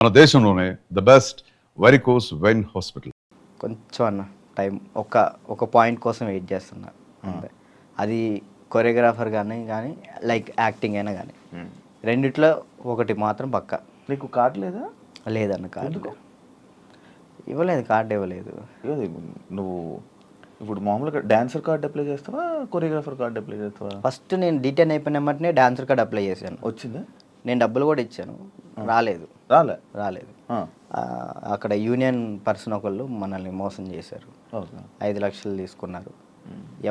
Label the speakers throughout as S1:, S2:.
S1: మన దేశంలోనే the best varicose vein hospital.
S2: కొంచెం అన్న టైం ఒక పాయింట్ కోసం వెయిట్ చేస్తున్నా అంతే. అది కొరియోగ్రాఫర్ కానీ లైక్ యాక్టింగ్ అయినా కానీ రెండిట్లో ఒకటి మాత్రం పక్క.
S3: నీకు కార్డు లేదా?
S2: లేదన్న కార్డు ఇవ్వలేదు, కార్డు ఇవ్వలేదు.
S3: నువ్వు ఇప్పుడు మామూలుగా డాన్సర్ కార్డు అప్లై చేస్తావా, కొరియోగ్రాఫర్ కార్డు అప్లై చేస్తావా?
S2: ఫస్ట్ నేను డీటెయిన్ అయిపోయిన వెంటనే డాన్సర్ కార్డు అప్లై చేశాను.
S3: వచ్చిందా?
S2: నేను డబ్బులు కూడా ఇచ్చాను, రాలేదు. అక్కడ యూనియన్ పర్సన్ ఒకళ్ళు మనల్ని మోసం చేశారు. 5 లక్షలు తీసుకున్నారు.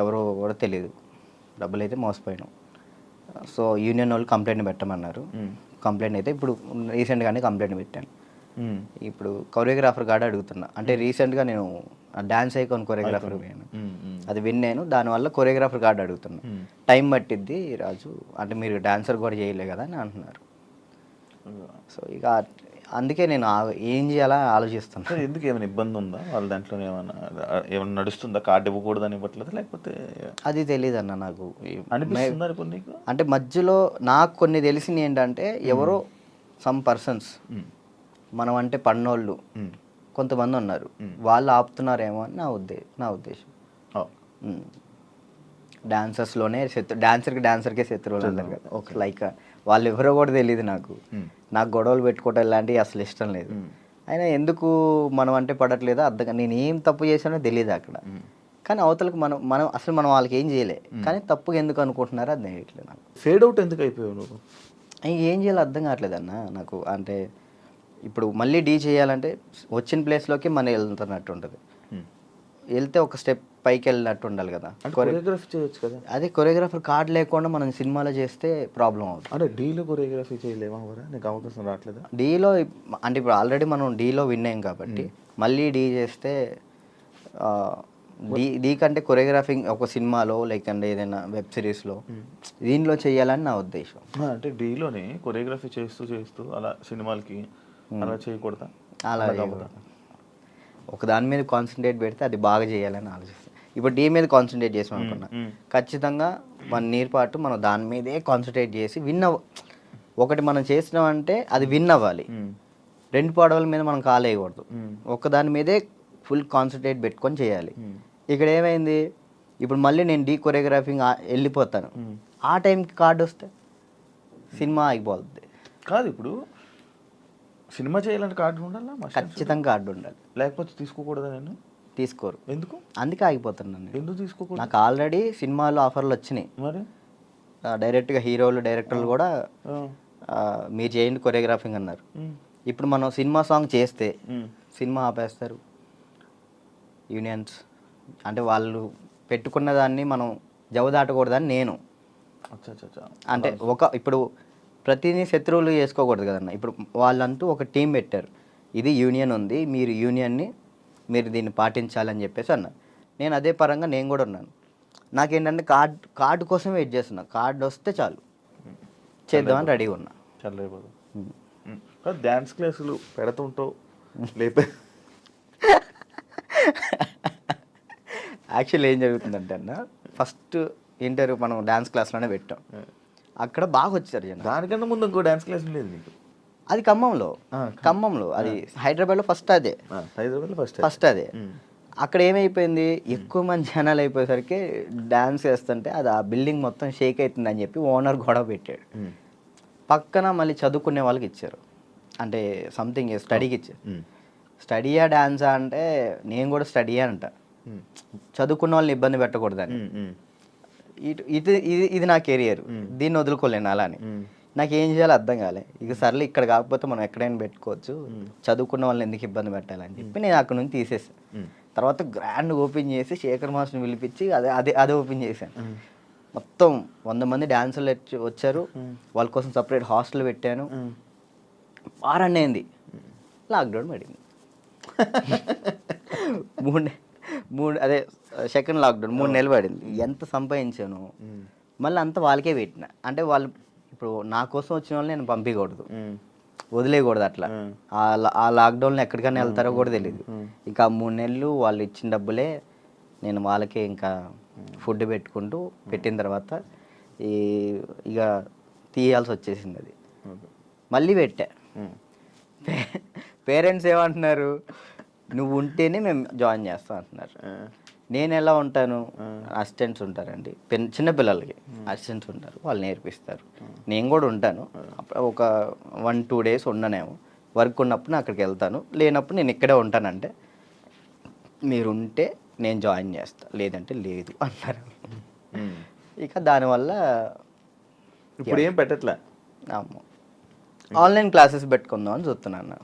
S2: ఎవరో కూడా తెలియదు. డబ్బులు అయితే మోసపోయాను. సో యూనియన్ వాళ్ళు కంప్లైంట్ పెట్టమన్నారు. కంప్లైంట్ అయితే ఇప్పుడు రీసెంట్గానే కంప్లైంట్ పెట్టాను. ఇప్పుడు కొరియోగ్రాఫర్ కార్డు అడుగుతున్నా. అంటే రీసెంట్గా నేను డాన్స్ ఐకాన్ కొరియోగ్రాఫర్ పోయాను, అది విన్నాను. దానివల్ల కొరియోగ్రాఫర్ కార్డు అడుగుతున్నా. టైం పట్టిద్ది రాజు, అంటే మీరు డాన్సర్ కూడా చేయలే కదా అని అంటున్నారు. సో ఇక అందుకే నేను ఏం చేయాలా ఆలోచిస్తున్నా.
S3: ఎందుకు ఏమైనా ఇబ్బంది ఉందా వాళ్ళ దాంట్లో? ఏమైనా నడుస్తుందా? కార్డు ఇవ్వకూడదని ఇవ్వట్లేదు లేకపోతే?
S2: అది తెలియదు అన్న నాకు.
S3: అనిపిస్తుంది
S2: అంటే మధ్యలో నాకు కొన్ని తెలిసింది ఏంటంటే ఎవరో సమ్ పర్సన్స్ మనం అంటే పన్నోళ్ళు కొంతమంది ఉన్నారు, వాళ్ళు ఆపుతున్నారేమో అని నా ఉద్దేశం. డాన్సర్స్లోనే డాన్సర్కే శత్రువులు అంటారు కదా, లైక్ వాళ్ళు ఎవరో కూడా తెలియదు నాకు. గొడవలు పెట్టుకోవటం ఇలాంటివి అసలు ఇష్టం లేదు. అయినా ఎందుకు మనం అంటే పడట్లేదో అర్థం. నేను ఏం తప్పు చేశానో తెలియదు అక్కడ. కానీ అవతలకు మనం అసలు మనం వాళ్ళకి ఏం చేయలే, కానీ తప్పుగా ఎందుకు అనుకుంటున్నారో అది తెలియట్లేదు నాకు.
S3: ఫేడ్ అవుట్ ఎందుకు అయిపోయావు నువ్వు?
S2: ఏం చేయాలో అర్థం కావట్లేదు అన్న నాకు. అంటే ఇప్పుడు మళ్ళీ డీ చేయాలంటే వచ్చిన ప్లేస్లోకి మనం వెళ్తున్నట్టు ఉంటుంది. వెళ్తే ఒక స్టెప్ పైకి వెళ్ళినట్టు ఉండాలి కదా.
S3: కొరియోగ్రఫీ చేయొచ్చు కదా.
S2: అదే కొరియోగ్రాఫర్ కార్డు లేకుండా మనం సినిమాలో చేస్తే ప్రాబ్లం అవుతుంది.
S3: అంటే డీలో కొరియోగ్రఫీ చేయలేమా? నీకు అవకాశం రావట్లేదా
S2: డీలో? అంటే ఇప్పుడు ఆల్రెడీ మనం డీలో విన్ అయ్యాం కాబట్టి మళ్ళీ డీ చేస్తే డీ కంటే కొరియోగ్రాఫింగ్ ఒక సినిమాలో లైక్ అంటే ఏదైనా వెబ్ సిరీస్లో దీనిలో చేయాలని నా ఉద్దేశం.
S3: అంటే డీలోనే కొరియోగ్రఫీ చేస్తూ అలా సినిమాలకి అలా చేయకూడదా?
S2: అలా ఒక దాని మీద కాన్సన్ట్రేట్ పెడితే అది బాగా చేయాలని ఆలోచిస్తాను. ఇప్పుడు డీ మీద కాన్సన్ట్రేట్ చేసాం అనుకున్నా, ఖచ్చితంగా 1 ఇయర్ పాటు మనం దాని మీదే కాన్సన్ట్రేట్ చేసి ఒకటి మనం చేసినామంటే అది విన్ అవ్వాలి. 2 పడవల మీద మనం కాలేయకూడదు, ఒక దాని మీదే ఫుల్ కాన్సన్ట్రేట్ పెట్టుకొని చేయాలి. ఇక్కడ ఏమైంది, ఇప్పుడు మళ్ళీ నేను డీ కొరియోగ్రాఫింగ్ వెళ్ళిపోతాను, ఆ టైంకి కార్డు వస్తే సినిమా ఆగిపోతుంది.
S3: కాదు, ఇప్పుడు సినిమా చేయాలంటే కార్డు ఉండాలా?
S2: ఖచ్చితంగా కార్డు ఉండాలి,
S3: లేకపోతే తీసుకోకూడదా? నేను
S2: తీసుకోరు.
S3: ఎందుకు?
S2: అందుకే ఆగిపోతున్నాను.
S3: ఎందుకు తీసుకోకూడదు?
S2: నాకు ఆల్రెడీ సినిమాలో ఆఫర్లు వచ్చినాయి.
S3: మరి
S2: డైరెక్ట్గా హీరోలు డైరెక్టర్లు కూడా మీరు చేయండి కొరియోగ్రాఫింగ్ అన్నారు. ఇప్పుడు మనం సినిమా సాంగ్ చేస్తే సినిమా ఆపేస్తారు యూనియన్స్. అంటే వాళ్ళు పెట్టుకున్న దాన్ని మనం జవదాటకూడదని నేను. అంటే ఇప్పుడు ప్రతిదీ శత్రువులు చేసుకోకూడదు కదన్న. ఇప్పుడు వాళ్ళంటూ ఒక టీం పెట్టారు, ఇది యూనియన్ ఉంది, మీరు యూనియన్ని మీరు దీన్ని పాటించాలని చెప్పేసి అన్నారు. నేను అదే పరంగా నేను కూడా ఉన్నాను. నాకేంటంటే కార్డు కోసం వెయిట్ చేస్తున్నా. కార్డు వస్తే చాలు చేద్దామని రెడీగా ఉన్నా.
S3: డ్యాన్స్ క్లాసులు పెడుతుంటావు లేపే.
S2: యాక్చువల్లీ ఏం జరుగుతుందంటే అన్న, ఫస్ట్ ఇంటర్వ్యూ మనం డ్యాన్స్ క్లాస్లోనే పెట్టాం. అక్కడ బాగా వచ్చారు జనం.
S3: దానికన్నా ముందు ఇంకో డ్యాన్స్ క్లాస్ లేదు నీకు?
S2: అది ఖమ్మంలో అది హైదరాబాద్లో ఫస్ట్ అదే. ఫస్ట్ అదే. అక్కడ ఏమైపోయింది, ఎక్కువ మంది జనాలు అయిపోయేసరికి డ్యాన్స్ చేస్తుంటే అది ఆ బిల్డింగ్ మొత్తం షేక్ అవుతుందని చెప్పి ఓనర్ గొడవ పెట్టాడు. పక్కన మళ్ళీ చదువుకునే వాళ్ళకి ఇచ్చారు, అంటే సంథింగ్ స్టడీకి ఇచ్చారు. స్టడీయా డ్యాన్సా అంటే నేను కూడా స్టడీయా అంట, చదువుకున్న వాళ్ళని ఇబ్బంది పెట్టకూడదని. ఇది నా కెరియర్, దీన్ని వదులుకోలేను అలా అని. నాకు ఏం చేయాలో అర్థం కాలే. ఇక సర్లే ఇక్కడ కాకపోతే మనం ఎక్కడైనా పెట్టుకోవచ్చు, చదువుకున్న వాళ్ళని ఎందుకు ఇబ్బంది పెట్టాలని చెప్పి నేను అక్కడ నుంచి తీసేసాను. తర్వాత గ్రాండ్ ఓపెన్ చేసి శేఖర్ మాస్టర్ని పిలిపించి అదే ఓపెన్ చేశాను. మొత్తం 100 మంది డాన్సర్లు వచ్చారు, వాళ్ళ కోసం సపరేట్ హాస్టల్ పెట్టాను. వారాన్ని అయింది, లాక్డౌన్ పడింది. అదే సెకండ్ లాక్డౌన్ 3 నెలలు పడింది. ఎంత సంపాదించాను మళ్ళీ అంతా వాళ్ళకే పెట్టిన. అంటే వాళ్ళు ఇప్పుడు నా కోసం వచ్చిన వాళ్ళు నేను పంపించకూడదు, వదిలేయకూడదు. అట్లా ఆ లాక్డౌన్లో ఎక్కడికైనా వెళ్తారో కూడా తెలియదు. ఇంకా 3 నెలలు వాళ్ళు ఇచ్చిన డబ్బులే నేను వాళ్ళకే ఇంకా ఫుడ్ పెట్టుకుంటూ పెట్టిన తర్వాత ఇక తీయాల్సి వచ్చేసింది. అది మళ్ళీ పెట్టా. పేరెంట్స్ ఏమంటున్నారు, నువ్వు ఉంటేనే మేము జాయిన్ చేస్తాం అంటున్నారు. నేను ఎలా ఉంటాను, అసిస్టెంట్స్ ఉంటారండి, చిన్నపిల్లలకి అసిస్టెంట్స్ ఉంటారు, వాళ్ళు నేర్పిస్తారు. నేను కూడా ఉంటాను, ఒక 1-2 డేస్ ఉండనేమో, వర్క్ ఉన్నప్పుడు నేను అక్కడికి వెళ్తాను, లేనప్పుడు నేను ఇక్కడే ఉంటానంటే మీరు ఉంటే నేను జాయిన్ చేస్తా, లేదంటే లేదు అన్నారు. ఇక దానివల్ల
S3: ఇప్పుడు ఏం పెట్టట్లే.
S2: ఆన్లైన్ క్లాసెస్ పెట్టుకుందాం అని చూస్తున్నాను.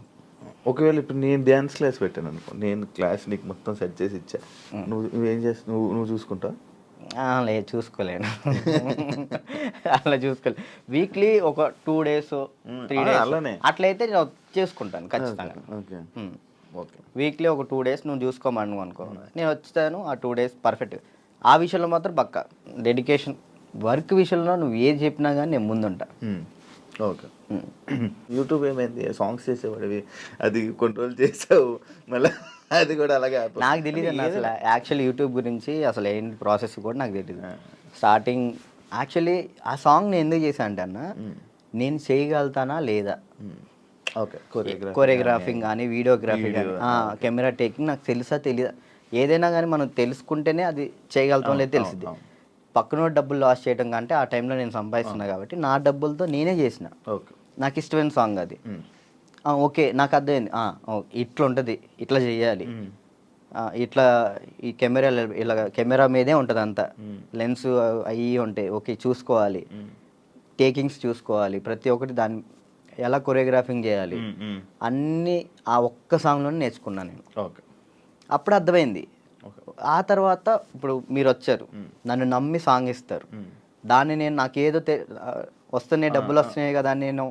S3: ఒకవేళ ఇప్పుడు నేను డ్యాన్స్ క్లాస్ పెట్టాను అనుకో, నేను క్లాస్ నీకు మొత్తం సెట్ చేసి ఇచ్చా, నువ్వేం చేస్తా, నువ్వు చూసుకుంటావు?
S2: లేదు, చూసుకోలేను. అలా చూసుకోలేదు. వీక్లీ ఒక 2 days 3 days
S3: అలానే
S2: అట్లయితే నేను చేసుకుంటాను ఖచ్చితంగా.
S3: Okay okay.
S2: వీక్లీ ఒక 2 days నువ్వు చూసుకోమను అనుకో, నేను వచ్చాను ఆ 2 days పర్ఫెక్ట్. ఆ విషయంలో మాత్రం పక్కా డెడికేషన్. వర్క్ విషయంలో నువ్వు ఏది చెప్పినా కానీ నేను ముందుంటా.
S3: ఓకే. యూట్యూబ్ ఏమైంది, సాంగ్స్ చేసేవాడివి, అది కొన్ని రోజులు చేసావు, మళ్ళీ అది కూడా అలాగే
S2: నాకు తెలియదు అన్న అసలు యాక్చువల్ యూట్యూబ్ గురించి అసలు ఏంటి ప్రాసెస్ కూడా నాకు తెలియదు. స్టార్టింగ్ యాక్చువల్లీ ఆ సాంగ్ నేను ఎందుకు చేశాను అంటే అన్న, నేను చేయగలుగుతానా లేదా,
S3: ఓకే,
S2: కొరియోగ్రాఫింగ్ కానీ వీడియోగ్రఫీ కానీ కెమెరా టేకింగ్ నాకు తెలుసా తెలియదా, ఏదైనా కానీ మనం తెలుసుకుంటేనే అది చేయగలుగుతాం లేదు తెలిసింది. పక్కన డబ్బులు లాస్ చేయడం కంటే ఆ టైంలో నేను సంపాదిస్తున్నా కాబట్టి నా డబ్బులతో నేనే చేసిన, నాకు ఇష్టమైన సాంగ్ అది. ఓకే, నాకు అర్థమైంది, ఇట్లా ఉంటుంది, ఇట్లా చేయాలి, ఇట్లా ఈ కెమెరా ఇలా కెమెరా మీదే ఉంటుంది అంతా, లెన్స్ అవి ఉంటాయి, ఓకే చూసుకోవాలి, టేకింగ్స్ చూసుకోవాలి, ప్రతి ఒక్కటి దాన్ని ఎలా కొరియోగ్రాఫింగ్ చేయాలి అన్నీ ఆ ఒక్క సాంగ్లోనే నేర్చుకున్నాను నేను. అప్పుడు అర్థమైంది. ఆ తర్వాత ఇప్పుడు మీరు వచ్చారు, నన్ను నమ్మి సాంగ్ ఇస్తారు, దాన్ని నేను నాకేదో వస్తున్నాయి డబ్బులు వస్తున్నాయి కదా, నేను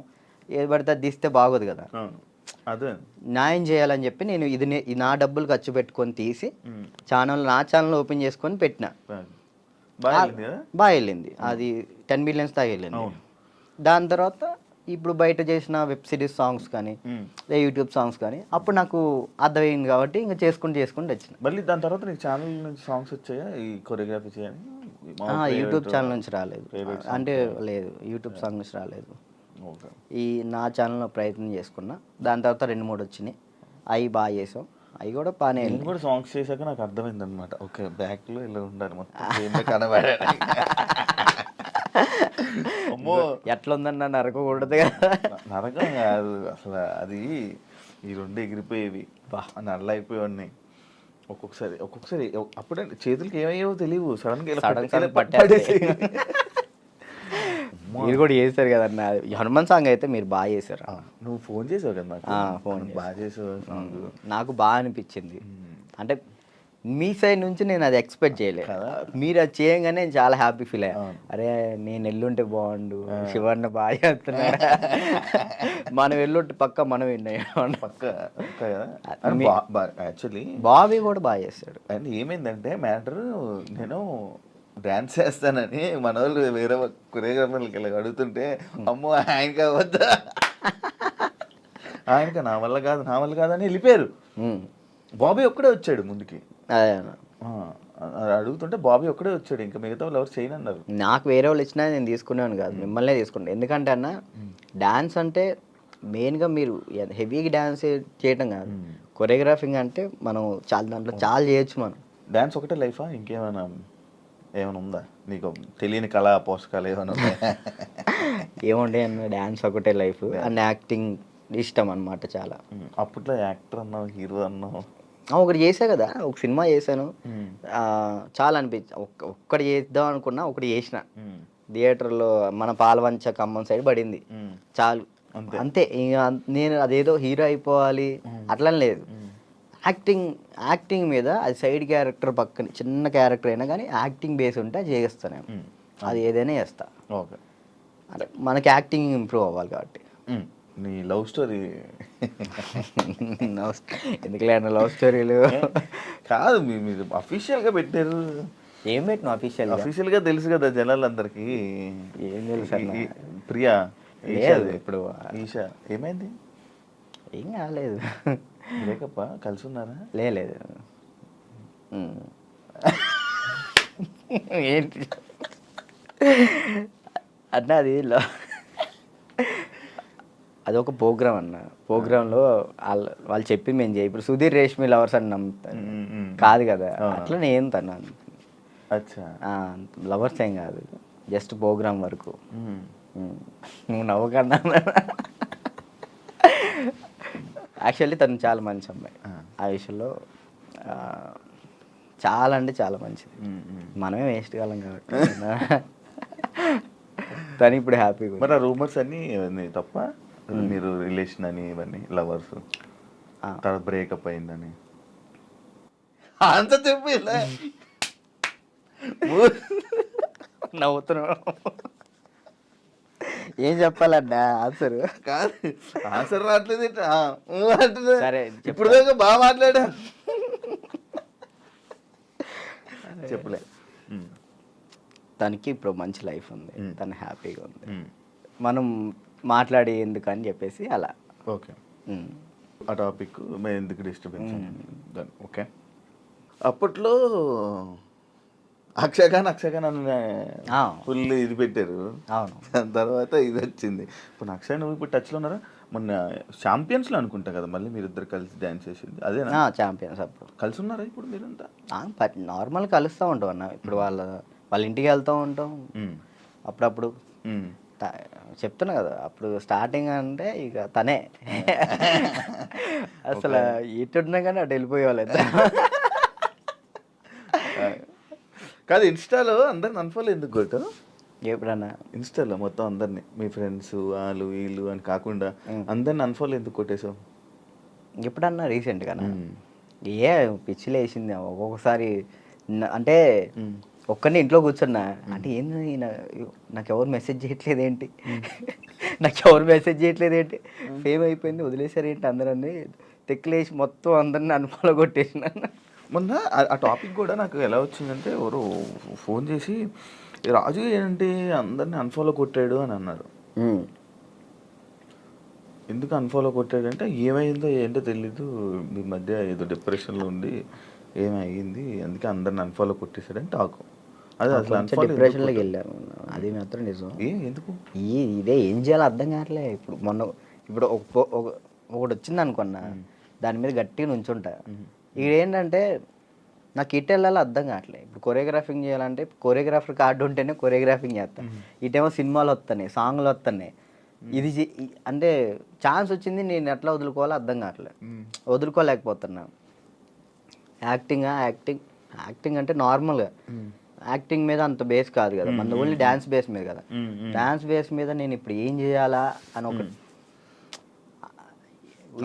S2: ఏది పడితే అది తీస్తే బాగోదు కదా,
S3: అదే
S2: న్యాయం చేయాలని చెప్పి నేను ఇది నా డబ్బులు ఖర్చు పెట్టుకొని తీసి నా ఛానల్ ఓపెన్ చేసుకొని పెట్టిన. బాగా వెళ్ళింది, అది 10 million దాకా వెళ్ళింది. దాని తర్వాత ఇప్పుడు బయట చేసిన వెబ్ సిరీస్ సాంగ్స్ కానీ యూట్యూబ్ సాంగ్స్ కానీ అప్పుడు నాకు అర్థమైంది కాబట్టి ఇంకా చేసుకుంటూ వచ్చిన.
S3: మళ్ళీ దాని తర్వాత నీకు ఛానల్ నుంచి సాంగ్స్ వచ్చాయా ఈ కొరియోగ్రఫీ చేయని?
S2: యూట్యూబ్ ఛానల్ నుంచి రాలేదు, అంటే లేదు, యూట్యూబ్ సాంగ్ నుంచి రాలేదు. ఈ నా ఛానల్లో ప్రయత్నం చేసుకున్నా, దాని తర్వాత 2-3 వచ్చినాయి, అవి బాగా చేసాం, అవి కూడా బాగానే.
S3: నేను కూడా సాంగ్స్ చేశాక నాకు అర్థమైంది అనమాట, ఓకే బ్యాక్లో ఇలా ఉండాలి మొత్తం కనబడాలి.
S2: అమ్మో ఎట్లా ఉందన్న నరకకూడదు కదా.
S3: నరకం కాదు అసలు, అది ఈ 2 ఎగిరిపోయేవి, నల్ల అయిపోయేవాడిని. ఒక్కొక్కసారి అప్పుడే చేతులకి ఏమయ్యేవో తెలియవు, సడన్ పట్టేసి.
S2: మీరు కూడా చేశారు కదన్న హనుమాన్ సాంగ్, అయితే మీరు బాగా చేశారు.
S3: నువ్వు ఫోన్ చేసావు కదా నాకు,
S2: ఫోన్
S3: బాగా చేసావు,
S2: నాకు బాగా అనిపించింది. అంటే మీ సైడ్ నుంచి నేను అది ఎక్స్పెక్ట్ చేయలేదు, మీరు అది చేయగానే నేను చాలా హ్యాపీ ఫీల్ అయ్యా. అరే నేను ఎల్లుంటే బాగుండు, శివన్న బాగా చేస్తున్నాడు, మనం ఎల్లుంటే పక్క మనం విన్నాం
S3: పక్క. యాక్చువల్లీ
S2: బాబీ కూడా బాగా చేస్తాడు.
S3: అండ్ ఏమైందంటే మ్యాటర్, నేను డాన్స్ చేస్తానని మన వాళ్ళు వేరే కొరియోగ్రాఫర్లకి ఇలా అడుగుతుంటే, అమ్మో ఆయనకి అవద్దా, ఆయనక నా వల్ల కాదు అని వెళ్ళిపోయారు. బాబీ ఒక్కడే వచ్చాడు ముందుకి, అడుగుతుంటే బాబీ ఒక్కడే వచ్చాడు, ఇంకా మిగతా వాళ్ళు ఎవరు చేయనన్నారు.
S2: నాకు వేరే వాళ్ళు ఇచ్చినా నేను తీసుకునేవాను కాదు, మిమ్మల్నే తీసుకుంటాను. ఎందుకంటే అన్న డాన్స్ అంటే మెయిన్గా మీరు హెవీగా డాన్స్ చేయటం కాదు, కొరియోగ్రాఫింగ్ అంటే మనం దాంట్లో చాలా చేయొచ్చు. మనం
S3: డాన్స్ ఒకటే లైఫా, ఇంకేమైనా ఉందా నీకు తెలియని కళా పోషకాలు ఏమైనా ఉన్నాయా?
S2: ఏముండే అన్న, డాన్స్ ఒకటే లైఫ్ అండ్ యాక్టింగ్ ఇష్టం అనమాట చాలా.
S3: అప్పట్లో యాక్టర్ అన్నావు, హీరో అన్నావు,
S2: ఒకటి చేసా కదా, ఒక సినిమా చేశాను, చాలా అనిపించింది. ఒక్కటి చేద్దాం అనుకున్నా, ఒకటి చేసిన, థియేటర్లో మన పాలవంచ ఖమ్మం సైడ్ పడింది, చాలు అంతే. నేను అదేదో హీరో అయిపోవాలి అట్లా లేదు, యాక్టింగ్ మీద అది సైడ్ క్యారెక్టర్ పక్కన చిన్న క్యారెక్టర్ అయినా కానీ యాక్టింగ్ బేస్ ఉంటే చేస్తాను, అది ఏదైనా చేస్తా.
S3: ఓకే,
S2: అంటే మనకి యాక్టింగ్ ఇంప్రూవ్ అవ్వాలి కాబట్టి.
S3: నీ లవ్ స్టోరీ
S2: ఎందుకులే అన్న లవ్ స్టోరీలు
S3: కాదు, మీరు అఫీషియల్గా పెట్టారు.
S2: ఏం పెట్టిన
S3: అఫీషియల్గా తెలుసు కదా జనాలందరికీ,
S2: ఏం తెలుసు
S3: ప్రియా
S2: ఇప్పుడు
S3: ఈషా ఏమైంది?
S2: ఏం కాలేదు,
S3: బ్రేకప్ కలిసి ఉన్నారా?
S2: లేదు ఏంటి అన్న, అది అదొక ప్రోగ్రామ్ అన్న. ప్రోగ్రాంలో వాళ్ళు చెప్పి మేము చేయి. ఇప్పుడు సుధీర్ రేష్మి లవర్స్ అని నమ్ముతాను కాదు కదా, అట్లా నేను తను
S3: అచ్చా
S2: లవర్స్ ఏం కాదు, జస్ట్ ప్రోగ్రామ్ వరకు. నువ్వు నవ్వకన్నా. యాక్చువల్లీ తను చాలా మంచి అమ్మాయి ఆ విషయంలో, చాలా అంటే చాలా మంచిది. మనమే వేస్ట్ కాలం కాబట్టి తను ఇప్పుడు హ్యాపీగా.
S3: మరి ఆ రూమర్స్ అన్నీ తప్ప, మీరు రిలేషన్ అని ఇవన్నీ లవర్స్ తర్వాత బ్రేకప్ అయిందని అంత చెప్పి
S2: నవ్వుతున్నావు. ఏం చెప్పాలన్నా ఆన్సర్
S3: కాదు, ఆన్సర్ రావట్లేదు.
S2: సరే
S3: ఇప్పుడు దాకా బాగా మాట్లాడా, చెప్పలే.
S2: తనకి ఇప్పుడు మంచి లైఫ్ ఉంది, తను హ్యాపీగా ఉంది. మనం మాట్లాడి ఎందుకు అని చెప్పేసి అలా.
S3: ఓకే, ఆ టాపిక్ మేము ఎందుకు డిస్టర్బెన్స్. ఓకే, అప్పట్లో అక్షయఖాన్ అని ఫుల్ ఇది పెట్టారు.
S2: అవును,
S3: దాని తర్వాత ఇది వచ్చింది. ఇప్పుడు అక్షయ్ నువ్వు ఇప్పుడు టచ్లో ఉన్నారా? మొన్న ఛాంపియన్స్లో అనుకుంటా కదా మళ్ళీ మీరిద్దరు కలిసి డ్యాన్స్ చేసింది అదేనా?
S2: ఛాంపియన్స్ అప్పుడు
S3: కలిసి ఉన్నారా ఇప్పుడు మీరంతా?
S2: నార్మల్ కలుస్తూ ఉంటాం అన్న. ఇప్పుడు వాళ్ళ ఇంటికి వెళ్తూ ఉంటాం అప్పుడప్పుడు. చెప్తున్నా కదా, అప్పుడు స్టార్టింగ్ అంటే ఇక తనే అసలు ఎట్టున్నా కానీ అటు వెళ్ళిపోయేవాళ్ళు.
S3: కాదు, ఇన్స్టాలో అందరిని అన్ఫాలో ఎందుకు కొట్టు?
S2: ఎప్పుడన్నా
S3: ఇన్స్టాలో మొత్తం అందరినీ, మీ ఫ్రెండ్స్ వాళ్ళు వీళ్ళు అని కాకుండా అందరిని అన్ఫాలో ఎందుకు కొట్టేసావు?
S2: ఎప్పుడన్నా రీసెంట్గా ఏ పిచ్చిలు వేసింది ఒక్కొక్కసారి. అంటే ఒక్కరిని ఇంట్లో కూర్చున్నా అంటే ఏంది నాకు ఎవరు మెసేజ్ చేయట్లేదు ఏంటి, ఫేమ్ అయిపోయింది వదిలేసారు ఏంటి అందరని తెక్కులేసి మొత్తం అందరిని అన్ఫాలో కొట్టేసిన.
S3: మొన్న ఆ టాపిక్ కూడా నాకు ఎలా వచ్చిందంటే, ఎవరు ఫోన్ చేసి రాజు ఏంటి అందరిని అన్ఫాలో కొట్టాడు అని అన్నారు. ఎందుకు అన్ఫాలో కొట్టాడు అంటే ఏమైందో ఏంటో తెలీదు, మీ మధ్య ఏదో డిప్రెషన్లో ఉండి ఏమైంది అందుకే అందరిని అన్ఫాలో కొట్టేశాడని టాకు. అదే అసలు
S2: డిప్రెషన్లోకి వెళ్ళాను, అది మాత్రం నిజం.
S3: ఎందుకు
S2: ఇదే ఏం చేయాలో అర్థం కావట్లే. ఇప్పుడు ఒకటి వచ్చింది అనుకున్నా, దాని మీద గట్టిగా నుంచుంటా. ఇదేంటంటే నాకు ఇటు వెళ్ళాలో అర్థం కావట్లేదు. ఇప్పుడు కొరియోగ్రాఫింగ్ చేయాలంటే కొరియోగ్రాఫర్ కార్డు ఉంటేనే కొరియోగ్రాఫింగ్ చేస్తాను, ఇటేమో సినిమాలు వస్తున్నాయి, సాంగ్లు వస్తున్నాయి. ఇది అంటే ఛాన్స్ వచ్చింది, నేను ఎట్లా వదులుకోవాలో అర్థం కావట్లేదు, వదులుకోలేకపోతున్నా. యాక్టింగ్ అంటే నార్మల్గా యాక్టింగ్ మీద అంత బేస్ కాదు కదా, మన ఓన్లీ డ్యాన్స్ బేస్ మీద కదా. డ్యాన్స్ బేస్ మీద నేను ఇప్పుడు ఏం చేయాలా అని ఒక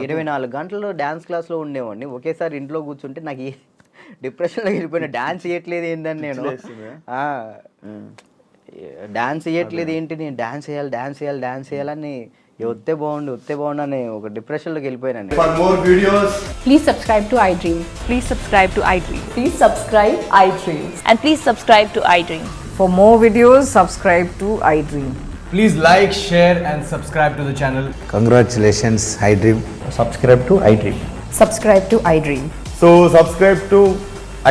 S2: 24 గంటలు డ్యాన్స్ క్లాస్లో ఉండేవాడిని. ఒకేసారి ఇంట్లో కూర్చుంటే నాకు డిప్రెషన్లోకి వెళ్ళిపోయినా. డ్యాన్స్ చేయట్లేదు ఏంటని నేను డాన్స్ చేయట్లేదు ఏంటి, నేను డాన్స్ చేయాలని వస్తే బాగుండు అని ఒక డిప్రెషన్లోకి వెళ్ళిపోయాను.
S4: For more videos,
S5: Please subscribe to iDream.
S6: Please subscribe to iDream.
S5: Please subscribe iDream.
S6: And please subscribe to iDream.
S7: For more videos, subscribe to iDream.
S4: please like, share and subscribe to the channel.
S8: Congratulations, iDream.
S4: Subscribe to iDream.
S5: Subscribe to iDream.
S4: So subscribe to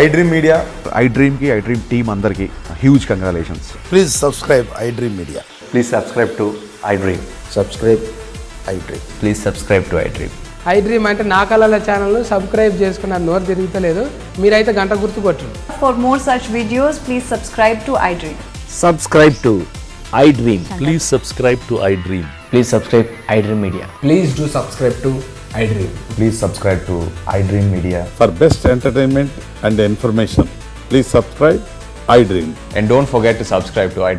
S4: iDream Media.
S9: iDream ki iDream team andarki huge congratulations.
S8: Please subscribe iDream Media.
S4: Please subscribe to iDream.
S8: Subscribe iDream.
S4: Please subscribe to iDream.
S10: iDream అంటే నా కళల channel subscribe చేసుకున్న నోరు తిరుగుతలేదు, మీరైతే గంట గుర్తు కొట్టండి.
S6: For more such videos, please subscribe to iDream.
S8: Subscribe to iDream.
S11: Please subscribe to iDream.
S4: Please subscribe iDream Media.
S10: Please do subscribe to iDream.
S4: Please subscribe to iDream Media.
S9: For best entertainment and information, please subscribe iDream.
S4: And don't forget to subscribe to iDream.